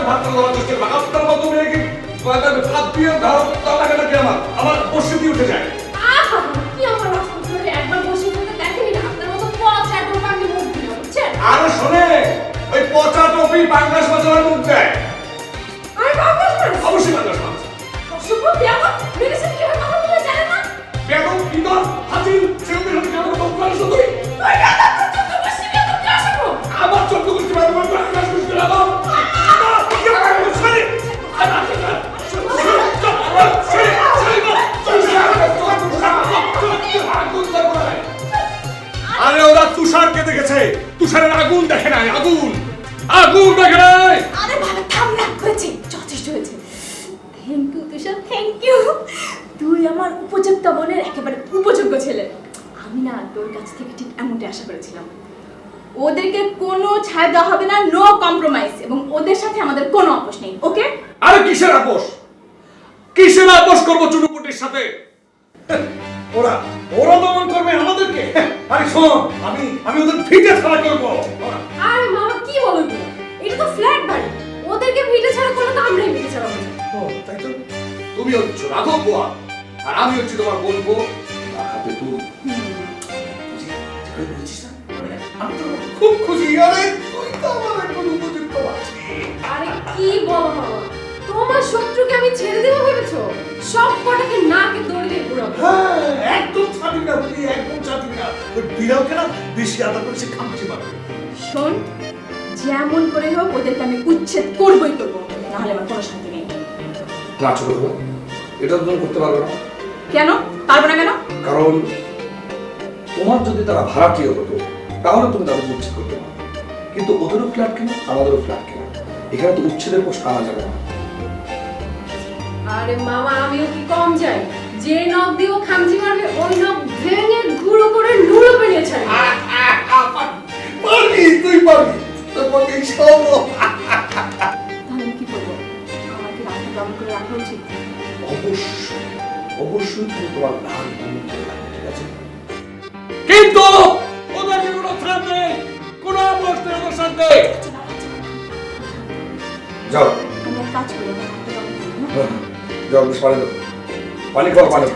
ভাতটা দেওয়ার চেষ্টা করবে। আপনার মতো মেয়েকে হাত দিয়ে ধরা লাগে নাকি আমার বসে দিয়ে উঠে যায়। আহা, কি আমার রাস্তা ধরে একবার বসে থাকতে দেখেনি না? আপনার মতো পচা একদম পানি মুখ দিল, বুঝছেন? আরে শোনে, ওই পচা টপি বাংলাদেশ বাজারের মুখ দেয়। আরে বাংলাদেশ মাছ? অবশ্যই বাংলাদেশ মাছ। অসভ্য বেয়াদব, মেডিসিন কিভাবে কথা বলে জানেন না? বেগম ইদর হাজির ছেলেদের সাথে কেমন কথা বলছো তুই? ওই বেয়াদব তো চোদ্দ বসে বেয়াদব কে আসবো? আমার 14 কোটি টাকা তোমার করে কাজ করতে লাগাও। আরে ওরা তুষারকে দেখেছে, তুষারের আগুন দেখে নাই, আগুন আগুন দেখে নাই। আরে ভালো থাম না, হয়েছে, যথেষ্ট হয়েছে। Thank you Tushar, thank you. তুই আমার উপযুক্ত বোনের একেবারে উপযোগ্য ছেলে। আমি না তোর কাছ থেকে ঠিক এমনটাই আশা করেছিলাম। ওদেরকে কোনো ছাড় দেওয়া হবে না, নো কম্প্রোমাইজ, এবং ওদের সাথে আমাদের কোনো আপোষ নেই, ওকে? আরে কিসের আপোষ? কিসের আপোষ করবো চুনুপুটির সাথে? ওরা ওরা দমন করবে আমাদেরকে। আরে শোন, আমি ওদের ভিটে ছাড়া করবো। আরে মামা কি বলো এগুলো? এটা তো ফ্ল্যাট বাড়ি, ওদেরকে ভিটে ছাড়া করলে তো আমরাই ভিটে ছাড়া করবো। ও, তাই তো। তুমি হচ্ছ রাঘব বুয়া, আর আমি হচ্ছি তোমার বলবো হাতে তুল। বুঝছিস না? আমি তো খুব খুশি। আরে তুই তো আমার একজন উপযুক্ত আছিস। আরে কি বলো মামা, তোমার শত্রুকে আমি ছেড়ে দেবো ভেবেছো? সব কটাকে নাকে দড়ি দিয়ে ঘুরাবো। হ্যাঁ, একদম ছাড়বি না বুঝলি, একদম ছাড়বি না। ওই বিড়ালকে না বেশি আদর করে সে খামচি মারবে। শোন, যেমন করে হোক ওদেরকে আমি উচ্ছেদ করবই করবো, নাহলে আমার কোনো শান্তি নেই। না ছোট ভাই, এটা তো তুমি করতে পারবে না। কেন পারবো না? কেন? কারণ তোমার যদি তারা ভাড়াটিয়া হতো তাহলে তুমি তাদের উচ্ছেদ করতে পারো, কিন্তু ওদেরও ফ্ল্যাট কেনা আমাদেরও ফ্ল্যাট কেনা, এখানে তো উচ্ছেদের পোষ আনা যাবে না। আরে মামা, আমিও কি কম যাই? যে নখ দিয়ে ও খামচি মারবে ওই নখ ভেঙে গুঁড়ো করে নুড়ো বানিয়ে ছাড়বে। পারবি, তুই পারবি, তোর পক্ষে সম্ভব। তাহলে আমি কি করবো? আমার কি রাখা দম করে রাখা উচিত? অবশ্যই অবশ্যই তুমি তোমার নাম দমন করে রাখবে, ঠিক আছে? কিন্তু ওদের কোনো ছাড় নেই, কোনো আপোষ নেই ওদের সাথে। যাও আমি এক কাজ করি, আমার হাতটা দম করি, হ্যাঁ? যাও, বেশ পানি দাও, পানি খাও, পানি।